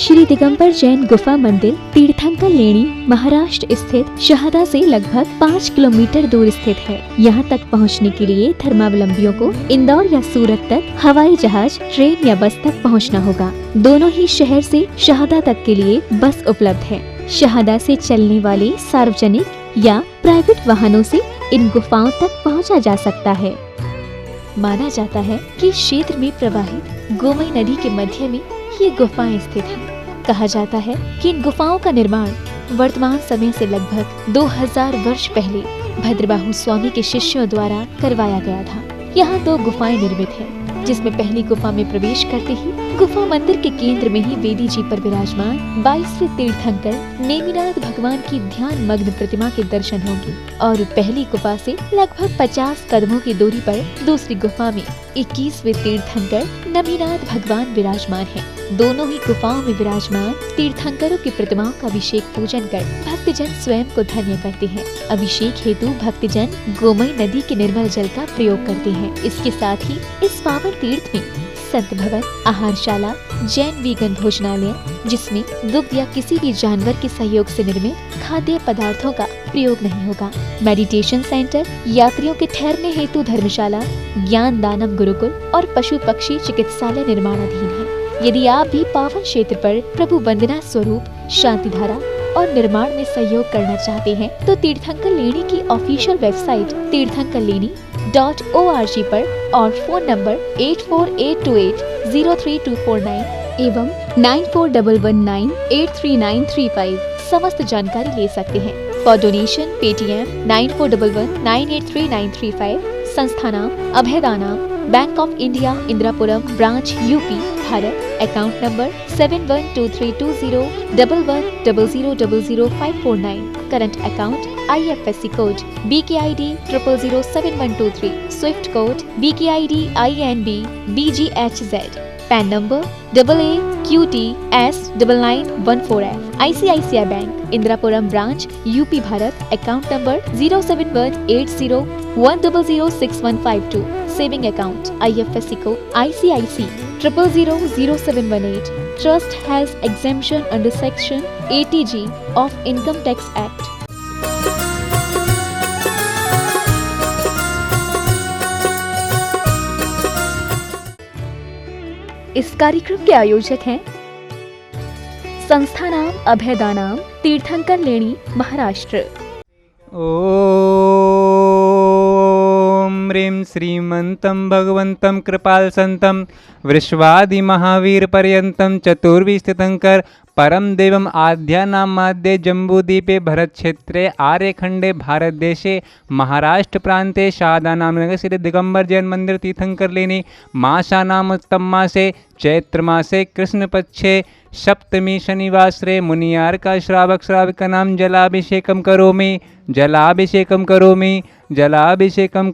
श्री दिगंबर जैन गुफा मंदिर तीर्थंकर लेणी महाराष्ट्र स्थित शहादा से लगभग 5 किलोमीटर दूर स्थित है। यहाँ तक पहुँचने के लिए धर्मावलंबियों को इंदौर या सूरत तक हवाई जहाज, ट्रेन या बस तक पहुँचना होगा। दोनों ही शहर से शहादा तक के लिए बस उपलब्ध है। शहादा से चलने वाले सार्वजनिक या प्राइवेट वाहनों से इन गुफाओं तक पहुँचा जा सकता है। माना जाता है कि क्षेत्र में प्रवाहित गोमई नदी के मध्य में ये गुफाएं स्थित हैं। कहा जाता है कि इन गुफाओं का निर्माण वर्तमान समय से लगभग 2000 वर्ष पहले भद्रबाहु स्वामी के शिष्यों द्वारा करवाया गया था। यहाँ 2 गुफाएं निर्मित हैं, जिसमें पहली गुफा में प्रवेश करते ही गुफा मंदिर के केंद्र में ही वेदी जी पर विराजमान 22वें तीर्थंकर नेमिनाथ भगवान की ध्यान मग्न प्रतिमा के दर्शन होंगे और पहली गुफा से लगभग 50 कदमों की दूरी पर दूसरी गुफा में 21वें तीर्थंकर नमीनाथ भगवान विराजमान हैं। दोनों ही गुफाओं में विराजमान तीर्थंकरों की प्रतिमाओं का अभिषेक पूजन कर भक्तजन स्वयं को धन्य करते हैं। अभिषेक हेतु भक्तजन गोमई नदी के निर्मल जल का प्रयोग करते हैं। इसके साथ ही इस पावन तीर्थ में संत भवन, आहारशाला, जैन वीगन भोजनालय, जिसमें दुग्ध या किसी भी जानवर के सहयोग से निर्मित खाद्य पदार्थों का प्रयोग नहीं होगा, मेडिटेशन सेंटर, यात्रियों के ठहरने हेतु धर्मशाला, ज्ञान दानम गुरुकुल और पशु पक्षी चिकित्सालय निर्माणाधीन है। यदि आप भी पावन क्षेत्र पर प्रभु वंदना स्वरूप शांति धारा और निर्माण में सहयोग करना चाहते हैं तो तीर्थंकर लेणी की ऑफिशियल वेबसाइट तीर्थंकरलेणी.org पर और फोन नंबर 8482803249 एवं 9411983935 समस्त जानकारी ले सकते हैं। For donation Paytm 9411983935। संस्था नाम Abhayadana, bank of India, Indirapuram branch, UP, Bharat. Account number 7123201100000549। Current account IFSC code BKID 0007123। Swift code BKID INB BGHZ। PAN number AAQTS9914F। ICICI bank Indirapuram branch, UP, Bharat. Account number 0718010061552। Saving account IFSC code ICIC 000718। Trust has exemption under Section 80G of Income Tax Act. इस कार्यक्रम के आयोजक हैं संस्था नाम अभयदानाम, तीर्थंकर लेणी, महाराष्ट्र। ओम ह्रीं श्रीमन्तं भगवन्तं कृपालसन्तं वृषवादि महावीर पर्यन्तं चतुर्विंशतितङ्कर परम देवम आद्यानामाद्ये जम्बूद्वीपे भरतक्षेत्रे आर्यखण्डे भारतदेशे महाराष्ट्र प्रान्ते शारदानामनगरे श्री दिगंबर जैन मंदिर तीर्थंकर लेणी मासानामुत्तम मासे चैत्रमासे कृष्णपक्षे सप्तमी शनिवासरे मुनियार्का श्रावक श्राविकानां जलाभिषेकं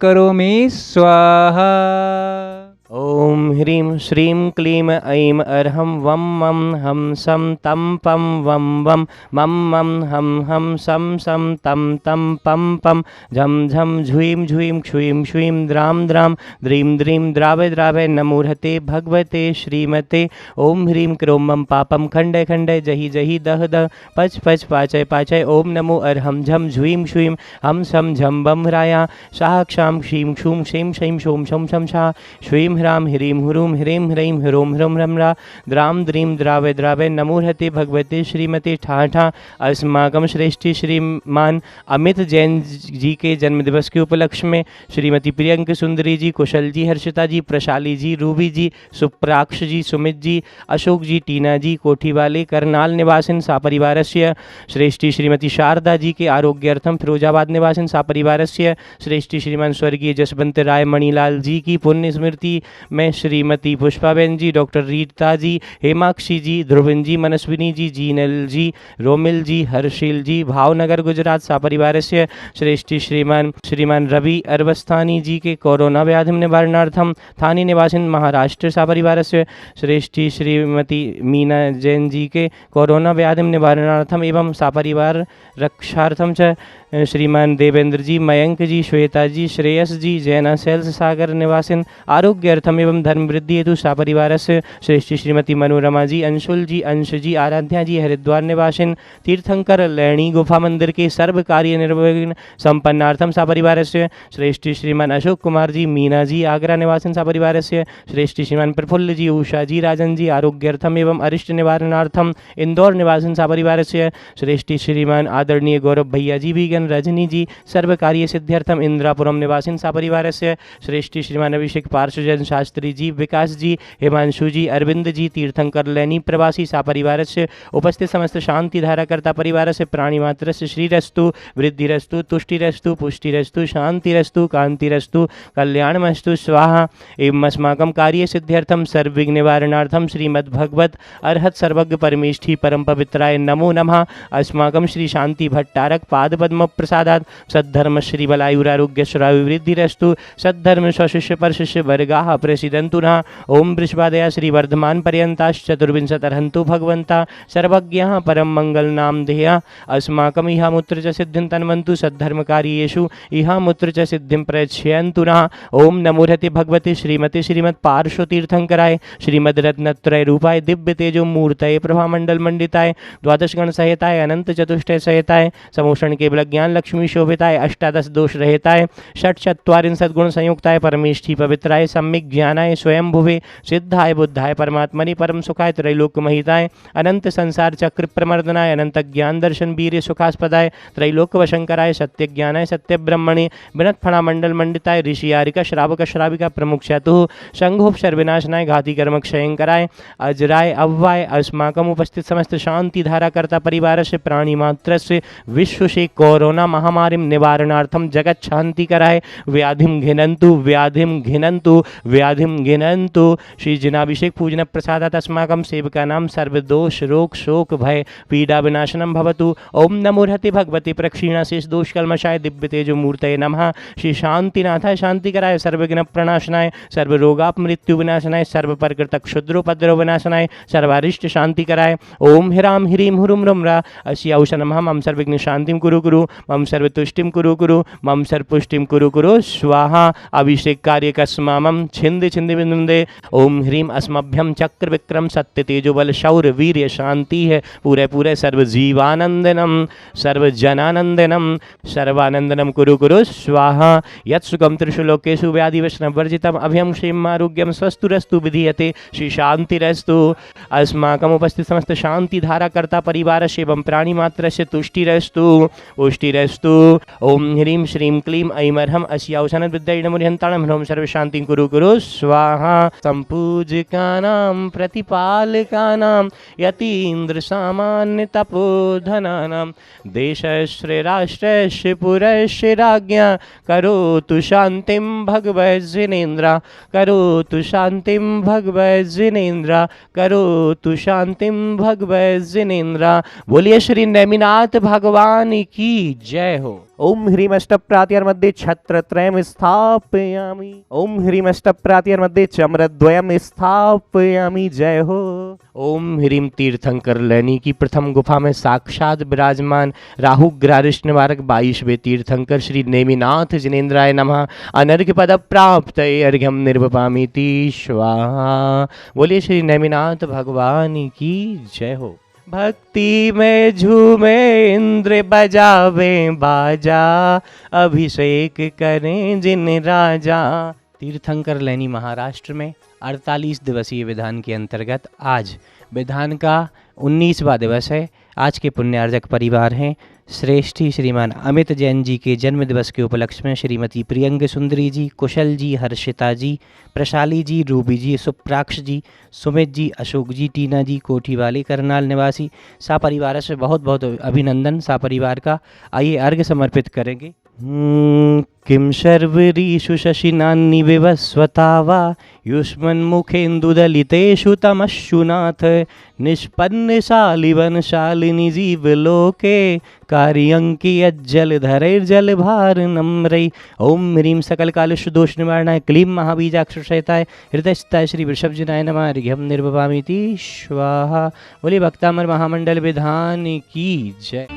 करोमि स्वाहा। ओम ह्रीं श्रीं क्लीं ऐं अर्हं वं मं हं सं तं पं वं वं मं मं हं हं सं सं तं तं पं पं झं झं झुईं झुईं क्षुईं क्षुईं द्रां द्रां द्रीं द्रीं द्रावे द्रावे नमोर्हते भगवते श्रीमते। ओम ह्रीं क्रों मं पापं खण्डे खण्डे जहि जहि दह दह पच पच पाचय पाचय। ओम नमो अर्हं झं झुईं क्षुईं हम सं झं बं ह्राया शाह क्षां क्षीं क्षूं क्षीं क्षीं शों शं शं छा श्रीं ह्रां ह्रीं हुरूं ह्रीं ह्रीं ह्रों ह्रों ह्रं ह्रा द्रां द्रीं द्रावे द्रावे नमोर्हते भगवते श्रीमते ठा ठा। अस्माकं श्रेष्ठी श्रीमान अमित जैन जी के जन्म दिवस के उपलक्ष्य में श्रीमती प्रियंका सुंदरी जी, कुशल जी, हर्षिता जी, प्रशाली जी, रूबी जी, सुप्राक्ष जी, सुमित जी, अशोक जी, टीना जी, कोठी वाले करनाल निवासिन सापरिवारस्य श्रेष्ठी श्रीमती शारदा जी के आरोग्यार्थम फिरोजाबाद निवासिन सापरिवारस्य श्रेष्ठी श्रीमान स्वर्गीय जसवंत राय मणिलाल जी की पुण्य स्मृति में श्रीमती पुष्पाबेन जी, डॉक्टर रीता जी, हेमाक्षी जी, ध्रुवन जी, मनस्विनी जी, जीनल जी, रोमिल जी, हर्षिल जी, भावनगर गुजरात सापरिवारस्य श्रेष्ठी श्रीमान रवि अरबस्थानी जी के कोरोना व्याधि निवारणार्थम थानी निवासिन महाराष्ट्र सापरिवारस्य श्रेष्ठी श्रीमती मीना जैन जी के कोरोना व्याधि निवारणार्थम एवं सापरिवार रक्षार्थम च श्रीमान देवेंद्र जी, मयंक जी, श्वेता जी, श्रेयस जी, जैना सेल्स सागर निवासिन आरोग्य आरोग्यार्थम एवं धर्म वृद्धि हेतु सपरिवारस्य श्रेष्ठी श्रीमती मनोरमा जी, अंशुल जी, अंश जी, आराध्या जी हरिद्वार निवासिन तीर्थंकर लैणी गुफा मंदिर के सर्व कार्य निर्वहन संपन्नार्थम सपरिवारस्य श्रेष्ठी श्रीमान अशोक कुमार जी, मीना जी आगरा निवासिन सपरिवारस्य श्रेष्ठी श्रीमान प्रफुल्ल जी, उषा जी, राजन जी आरोग्यार्थम एवं अरिष्ट निवारणार्थम इंदौर निवासिन सपरिवारस्य श्रेष्ठी श्रीमान आदरणीय गौरव भैया जी, वीगन रजनी जी सर्व कार्य सिद्ध्यर्थम इंद्रापुरम निवासिन सपरिवारस्य श्रेष्ठी श्रीमान अभिषेक पार्श्वजन शास्त्री जी, विकास जी, हिमांशु जी, अरविंद जी तीर्थंकर लैनी प्रवासी सपरिवारस्य उपस्थित समस्त शांति धाराकर्ता परिवारस्य प्राणिमात्रस्य श्रीरस्तु वृद्धिरस्तु तुष्टिरस्तु पुष्टिरस्तु शांतिरस्तु कांतिरस्तु कल्याणमस्तु स्वाहा एवं अस्माकं कार्य सिद्ध्यर्थम सर्वविघ्न निवारणार्थम श्रीमद्भगवत अर्हत सर्वज्ञ परमेष्ठी परम पवित्राय नमो नमः। अस्माकं श्री शांति भट्टारक पाद पद्म प्रसादात् सद्धर्म श्री बलायुरारोग्य श्राविवृद्धिरस्तु सद्धर्म स्वशिष्य परशिष्य वर्गाः प्रसीदन्तु नः। ओम वृषभादया श्री वर्धमान पर्यन्ताश्च चतुर्विंशतिर्हन्तु भगवन्ता सर्वज्ञः परम मंगल नाम ध्येया। अस्माकं इह मूत्र च सिद्धिं तन्वन्तु सद्धर्म कार्येषु इह मूत्र च सिद्धिं प्रयच्छयन्तु नः। ओम नमो रहते भगवते श्रीमते श्रीमद पार्श्व तीर्थंकराय श्रीमद रत्नत्रय रूपाय दिव्य तेजो मूर्तये प्रभामंडल मंडिताय द्वादश गण सहिताय अनंत चतुष्टय सहिताय समोषण केवल ज्ञान लक्ष्मी शोभिताय अष्टादश दोष रहिताय षट चत्वारिंशत् गुण संयुक्ताय परमेष्ठी पवित्राय सम्यक ज्ञानाय स्वयं भुवे सिद्धाय बुद्धाय परमात्मनि परम सुखाय त्रैलोक महिताय अनंत संसार चक्र प्रमर्दनाय अनंत ज्ञान दर्शन वीर्य सुखास्पदाय त्रैलोक वशंकराय सत्य ज्ञानाय सत्य ब्रह्मणि विनत फणा मंडल मंडिताय ऋषि यारिका श्रावक श्राविका प्रमुख शतु संघोप सर्विनाशनाय घाती कर्म क्षयंकराय अजराय अव्वाय अस्माकम उपस्थित समस्त शांति धारा कर्ता परिवार से प्राणी मात्र से विश्व से कोरोना महामारी निवारणार्थम जगत शांति कराय व्याधिम घिनंतु व्याधिम घिनंतु व्याधिम घिनंतु श्री जिनाभिषेक पूजन प्रसादात अस्माकं सेवका नाम सर्वदोष रोग शोक भय पीड़ा विनाशनम भवतु। ओम नमो रहते भगवते प्रक्षीणा शेष दोष कल्मषाय दिव्य तेजो मूर्तये नमः। श्री शांतिनाथाय शांति कराय सर्वविघ्न प्रणाशनाय सर्व रोगाप मृत्यु विनाशनाय सर्व प्रकृत क्षुद्रोपद्रव विनाशनाय सर्वारिष्ट शांति कराय। ओम ह्राम ह्रीम हुरुम रुम रा अस्य औषधम मम सर्वविघ्न शांतिम कुरु कुरु मम सर्वतुष्टिम कुरु कुरु मम सर्वपुष्टिम कुरु कुरु स्वाहा। अभिषेक कार्य कस्मामं छिंद छिंद विंदे। ओम ह्रीम अस्मभ्यम चक्र विक्रम सत्य तेजो बल शौर्य वीर्य शांति है पूरे पूरे सर्व जीवानंदनम सर्व जनानंदनम सर्वानंदनम कुरु कुरु स्वाहा। यत् सुखम त्रिषु लोकेषु व्याधि वैष्णव वर्जितम अभयम क्षेम आरोग्यम स्वस्तुरस्तु विधीयते श्री शांतिरस्तु। अस्माकम उपस्थित समस्त शांति धारा कर्ता परिवार एवं प्राणी मात्र से तुष्टिरस्तु पुष्टिरस्तु। ओम ह्रीम श्रीम क्लीम ऐं अर्हम अस्यावसान विद्याय नमोहंताणम ह्रौम सर्व शांति कुरु कुरु स्वाहा। संपूजकानां प्रतिपालकानां यतीन्द्र सामान्य तपोधनानां देशस्य राष्ट्रस्य पुरस्य राज्ञा करोतु शांतिं भगवज्जिनेन्द्र करोतु शांतिं भगवज्जिनेन्द्र करोतु शांतिं भगवज्जिनेन्द्र। बोलिए श्री नेमिनाथ भगवान की जय हो। ओम ह्रीम अष्टप्रात्यर्मध्ये छत्रत्रयं स्थापयामि ओम ह्रीम अष्टप्रात्यर्मध्ये चम्रद्वयं स्थापयामि जय हो। ओम ह्रीम तीर्थंकर लैनी की प्रथम गुफा में साक्षात विराजमान राहुग्रह निवारक 22वें तीर्थंकर श्री नेमिनाथ जिनेन्द्राय नमः। अनर्घ्य पद प्राप्त अर्घ्यम निर्वपामीति स्वाहा। बोलिए श्री नेमिनाथ भगवान की जय हो। भक्ति में झूमे इंद्र बजावे बाजा अभिषेक करें जिन राजा। तीर्थंकर लैनी महाराष्ट्र में 48 दिवसीय विधान के अंतर्गत आज विधान का 19वां दिवस है। आज के पुण्यार्जक परिवार हैं श्रेष्ठी श्रीमान अमित जैन जी के जन्म दिवस के उपलक्ष्य में श्रीमती प्रियंग सुंदरी जी, कुशल जी, हर्षिता जी, प्रशाली जी, रूबी जी, सुप्राक्ष जी, सुमित जी, अशोक जी, टीना जी, कोठी वाले करनाल निवासी सापरिवार से बहुत बहुत अभिनंदन सापरिवार का। आइए अर्घ्य समर्पित करेंगे। किम शर्वरीषु शशिनान्नि विवस्वतावा युष्मन्मुखेन्दुदलितेषु तमश्शुनाथ निष्पन्न शालिवन शालिनी जीवलोके कार्यंकी अज्जलधरैर्जल भार नम्रै। ओम ह्रीम सकल कालुष्य दोष निवारणाय क्लीं महाबीजाक्षरसहिताय हृदयस्थिताय श्री वृषभजनाय नमः। अर्घ्यम निर्वपामीति स्वाहा। बोलिए भक्तामर महामंडल विधान की जय।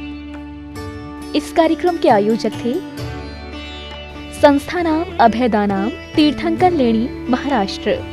इस कार्यक्रम के आयोजक थे संस्थानाम अभयदानाम तीर्थंकर लेणी महाराष्ट्र।